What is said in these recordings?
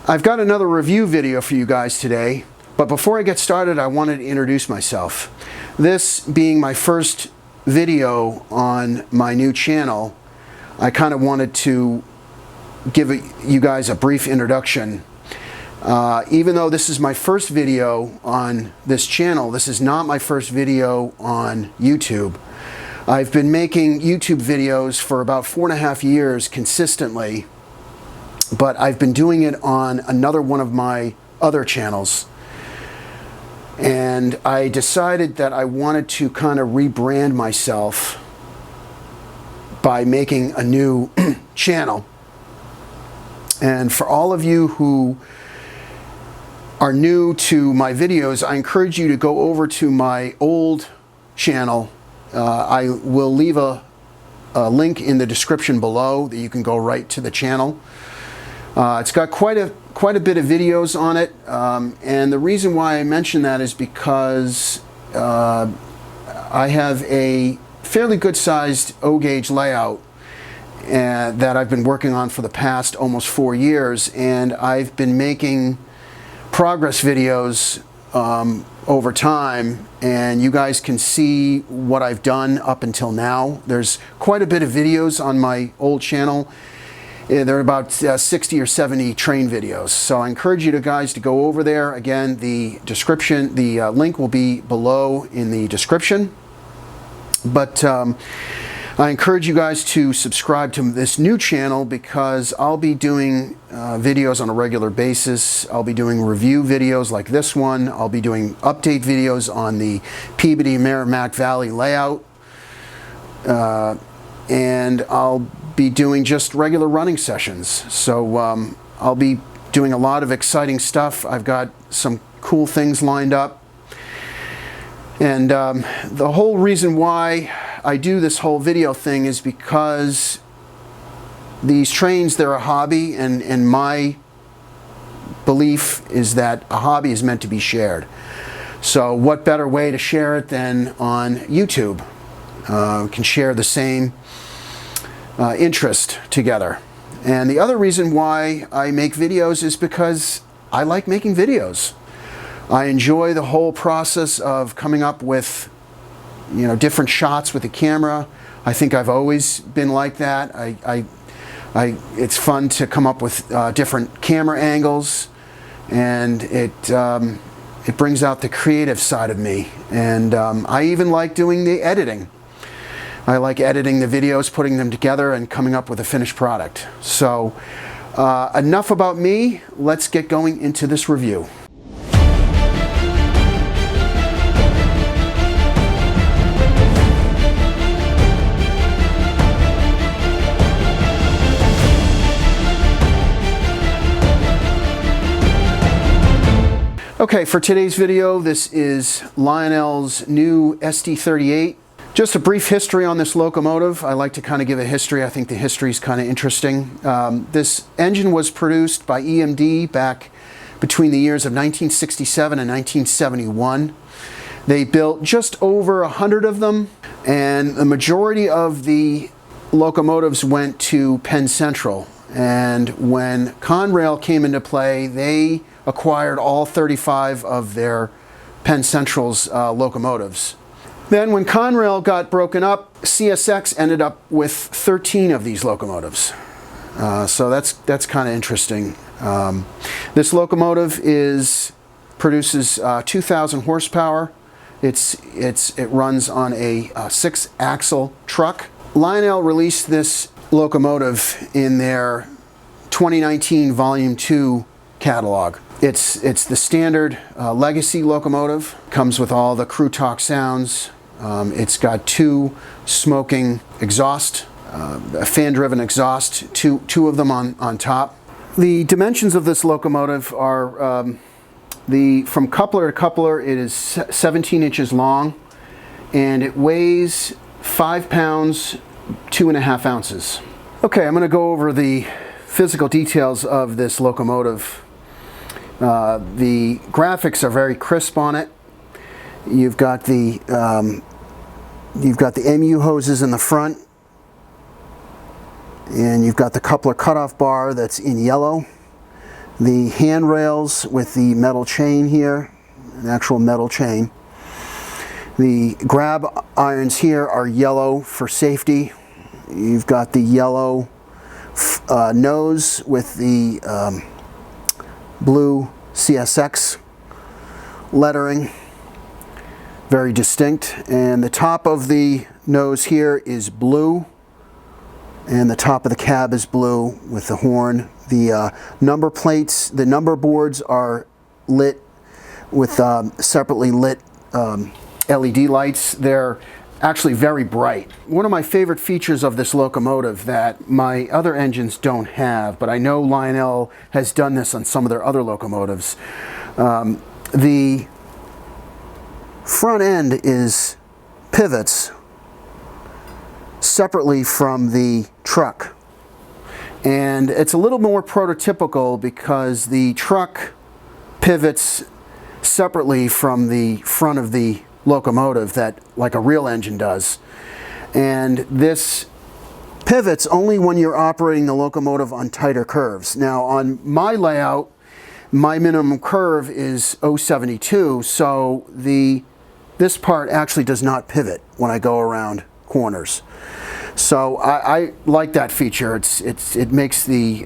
I've got another review video for you guys today, but before I get started, I wanted to introduce myself. This being my first video on my new channel, I kind of wanted to give you guys a brief introduction. Even though this is my first video on this channel, this is not my first video on YouTube. I've been making YouTube videos for about 4.5 years consistently, but I've been doing it on another one of my other channels. And I decided that I wanted to kind of rebrand myself by making a new channel. And for all of you who are new to my videos, I encourage you to go over to my old channel. I will leave a link in the description below that you can go right to the channel. It's got quite a bit of videos on it, and the reason why I mention that is because I have a fairly good sized O-gauge layout that I've been working on for the past almost 4 years, and I've been making progress videos over time, and you guys can see what I've done up until now. There's quite a bit of videos on my old channel. There are about 60 or 70 train videos, so I encourage you guys to go over there. Again, the link will be below in the description. But I encourage you guys to subscribe to this new channel because I'll be doing videos on a regular basis. I'll be doing review videos like this one. I'll be doing update videos on the Peabody-Merrimack Valley layout. And I'll be doing just regular running sessions. So I'll be doing a lot of exciting stuff. I've got some cool things lined up. And the whole reason why I do this whole video thing is because these trains, they're a hobby, and my belief is that a hobby is meant to be shared. So what better way to share it than on YouTube? We can share the same interest together. And the other reason why I make videos is because I like making videos. I enjoy the whole process of coming up with, different shots with the camera. I think I've always been like that. It's fun to come up with different camera angles, and it brings out the creative side of me. And I even like doing the editing. I like editing the videos, putting them together, and coming up with a finished product. So enough about me. Let's get going into this review. Okay, for today's video, this is Lionel's new SD-38. Just a brief history on this locomotive. I like to kind of give a history. I think the history is kind of interesting. This engine was produced by EMD back between the years of 1967 and 1971. They built just over 100 of them, and the majority of the locomotives went to Penn Central. And when Conrail came into play, they acquired all 35 of their Penn Central's locomotives. Then when Conrail got broken up, CSX ended up with 13 of these locomotives. So that's kind of interesting. This locomotive produces 2,000 horsepower. It runs on a 6-axle truck. Lionel released this locomotive in their 2019 Volume 2 catalog. It's the standard legacy locomotive. Comes with all the crew talk sounds. It's got 2 smoking exhaust, fan-driven exhaust, two of them on top. The dimensions of this locomotive are from coupler to coupler, it is 17 inches long, and it weighs 5 pounds, 2.5 ounces. Okay, I'm going to go over the physical details of this locomotive. The graphics are very crisp on it. You've got the MU hoses in the front, and you've got the coupler cutoff bar that's in yellow. The handrails with the metal chain here, an actual metal chain. The grab irons here are yellow for safety. You've got the yellow nose with the blue CSX lettering, very distinct. And the top of the nose here is blue, and the top of the cab is blue with the horn. The number plates, the number boards are lit with separately lit LED lights. They're actually very bright. One of my favorite features of this locomotive that my other engines don't have, but I know Lionel has done this on some of their other locomotives. The front end is pivots separately from the truck. And it's a little more prototypical because the truck pivots separately from the front of the locomotive, that like a real engine does. And this pivots only when you're operating the locomotive on tighter curves. Now on my layout, my minimum curve is 0.72, so this part actually does not pivot when I go around corners. So I like that feature. It makes the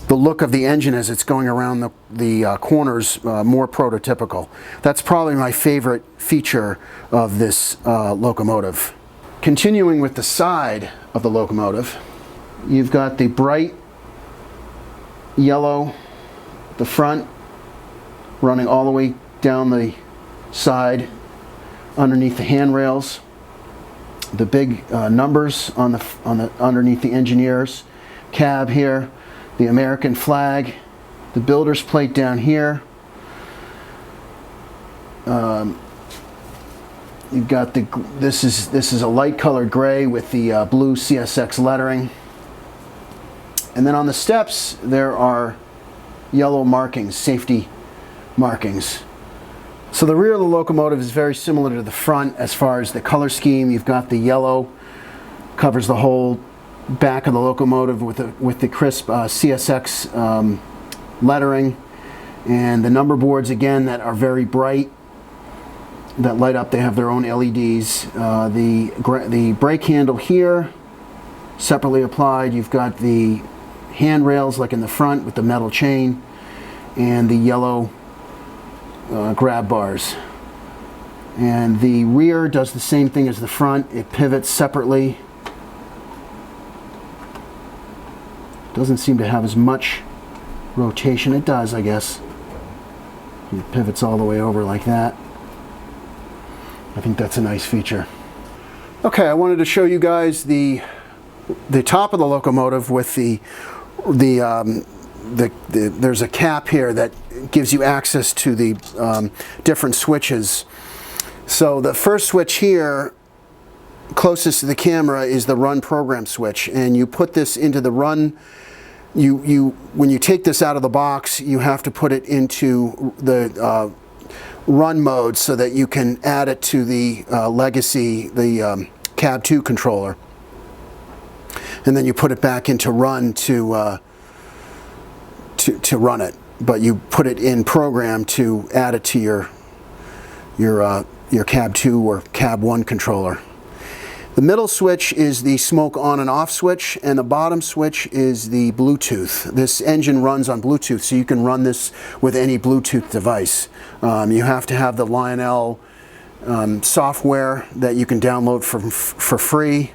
look of the engine as it's going around the corners more prototypical. That's probably my favorite feature of this locomotive. Continuing with the side of the locomotive, you've got the bright yellow at the front, running all the way down the side underneath the handrails. The big numbers on the underneath the engineer's cab here. The American flag, the builder's plate down here. You've got this is a light colored gray with the blue CSX lettering. And then on the steps there are yellow markings, safety markings. So the rear of the locomotive is very similar to the front as far as the color scheme. You've got the yellow, covers the whole back of the locomotive with the crisp CSX lettering, and the number boards again that are very bright, that light up. They have their own LEDs. The brake handle here, separately applied. You've got the handrails like in the front with the metal chain, and the yellow grab bars. And the rear does the same thing as the front. It pivots separately. Doesn't seem to have as much rotation. It does, I guess. It pivots all the way over like that. I think that's a nice feature. Okay, I wanted to show you guys the top of the locomotive with there's a cap here that gives you access to the different switches. So the first switch here, closest to the camera, is the run program switch, and you put this into the run. When you take this out of the box, you have to put it into the run mode so that you can add it to the legacy, the cab 2 controller, and then you put it back into run to run it. But you put it in program to add it to your cab 2 or cab 1 controller. The middle switch is the smoke on and off switch, and the bottom switch is the Bluetooth. This engine runs on Bluetooth, so you can run this with any Bluetooth device. You have to have the Lionel software that you can download for free.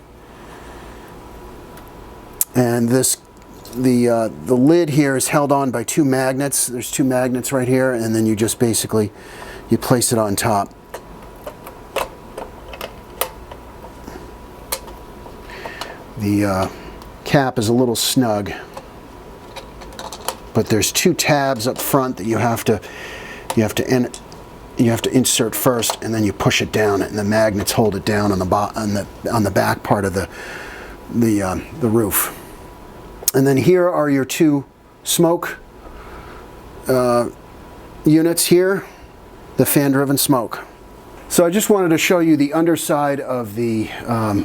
And the lid here is held on by 2 magnets. There's 2 magnets right here, and then you just basically place it on top. The cap is a little snug, but there's 2 tabs up front that you have to insert first, and then you push it down, and the magnets hold it down on the back part of the roof. And then here are your 2 smoke units here, the fan-driven smoke. So I just wanted to show you the underside of the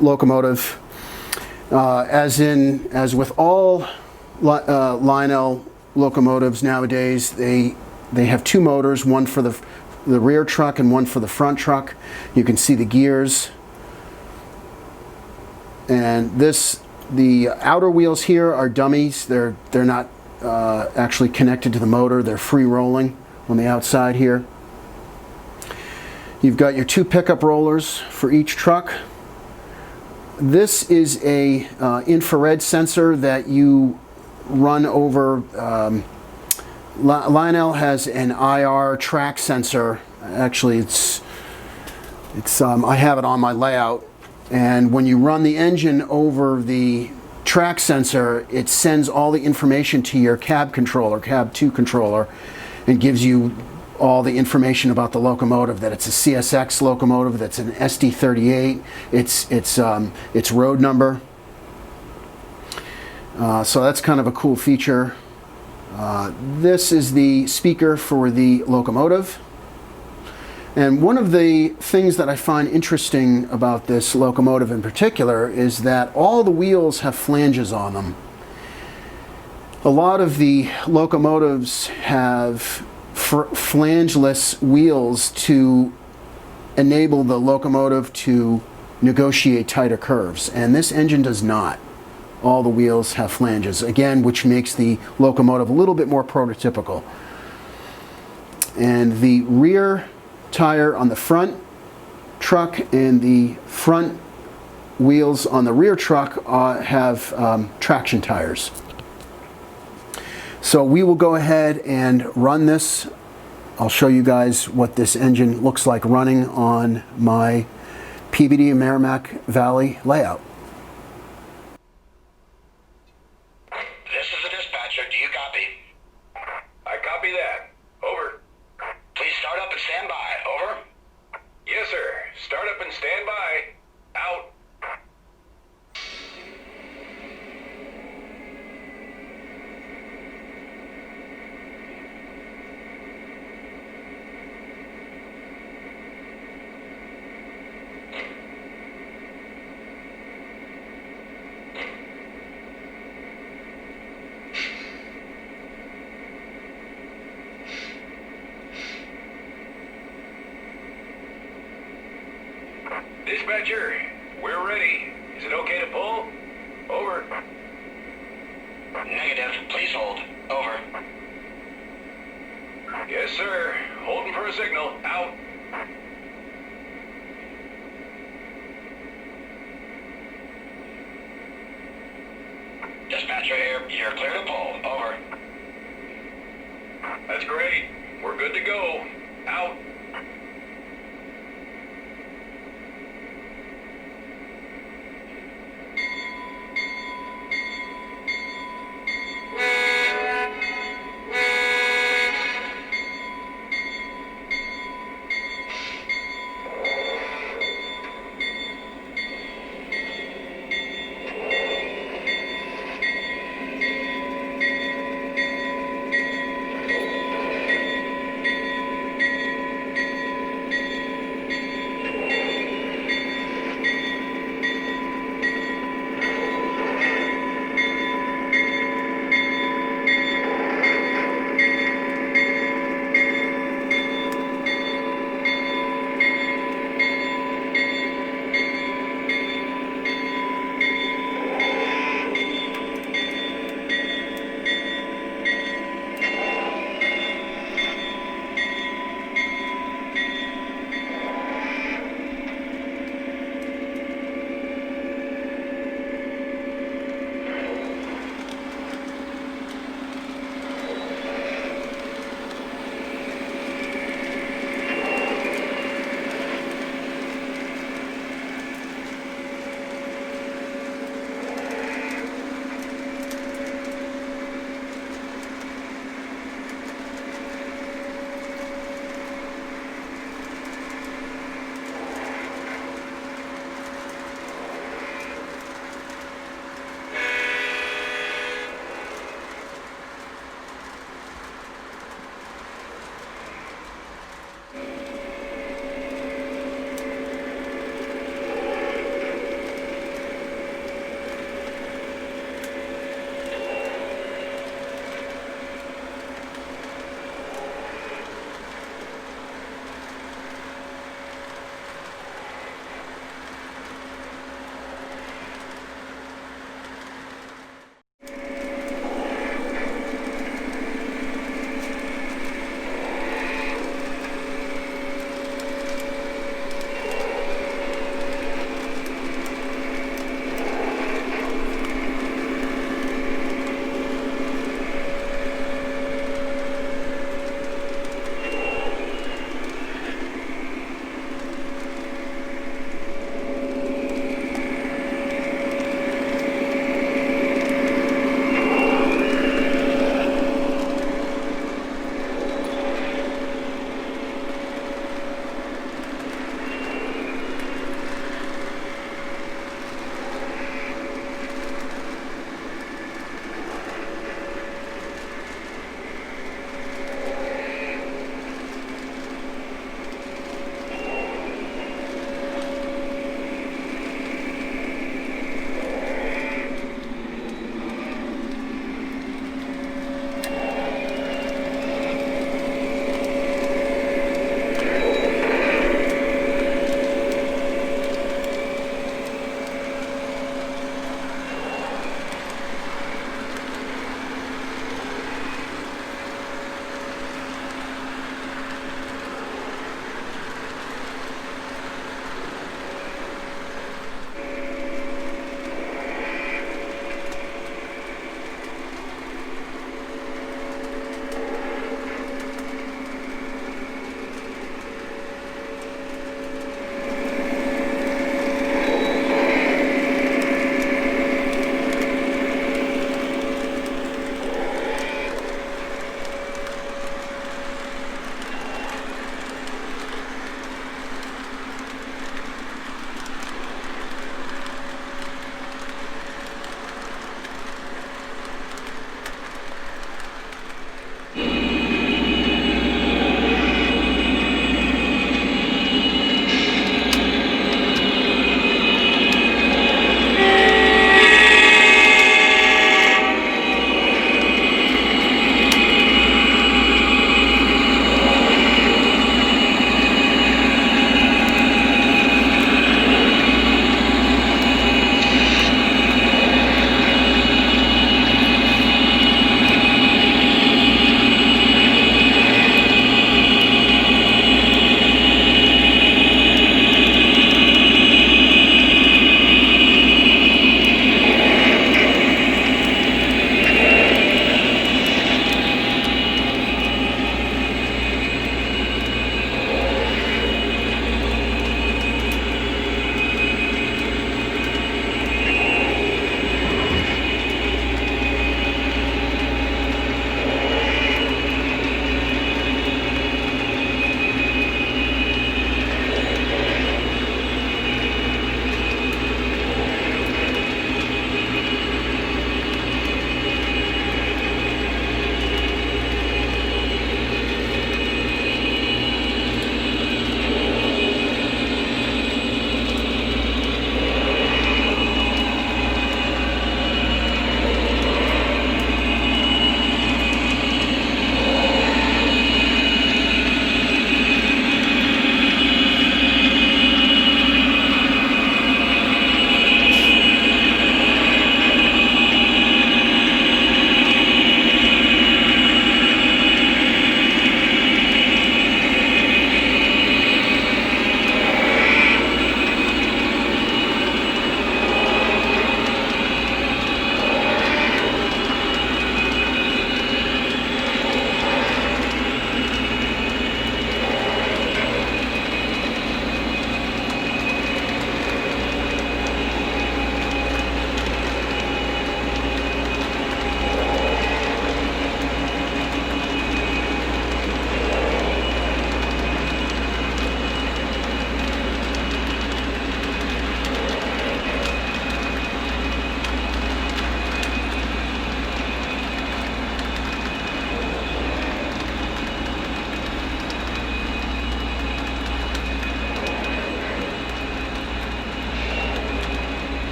locomotive. As with all Lionel locomotives nowadays, they have two motors, one for the rear truck and one for the front truck. You can see the gears. And the outer wheels here are dummies. They're not actually connected to the motor. They're free rolling on the outside here. You've got your two pickup rollers for each truck. This is a infrared sensor that you run over. Lionel has an IR track sensor. Actually, I have it on my layout. And when you run the engine over the track sensor, it sends all the information to your cab controller, cab 2 controller, and gives you all the information about the locomotive, that it's a CSX locomotive, that's an SD-38, its road number. So that's kind of a cool feature. This is the speaker for the locomotive. And one of the things that I find interesting about this locomotive in particular is that all the wheels have flanges on them. A lot of the locomotives have flangeless wheels to enable the locomotive to negotiate tighter curves, and this engine does not. All the wheels have flanges, again, which makes the locomotive a little bit more prototypical. And the rear tire on the front truck and the front wheels on the rear truck have traction tires. So we will go ahead and run this. I'll show you guys what this engine looks like running on my PBD Merrimack Valley layout. This is the dispatcher. Do you copy? I copy that. Over. Please start up and stand by. Over. Yes, sir. Start up and stand by. Out. Dispatcher, we're ready. Is it okay to pull? Over. Negative. Please hold. Over. Yes, sir. Holding for a signal. Out. Dispatcher here. You're clear to pull. Over. That's great. We're good to go. Out.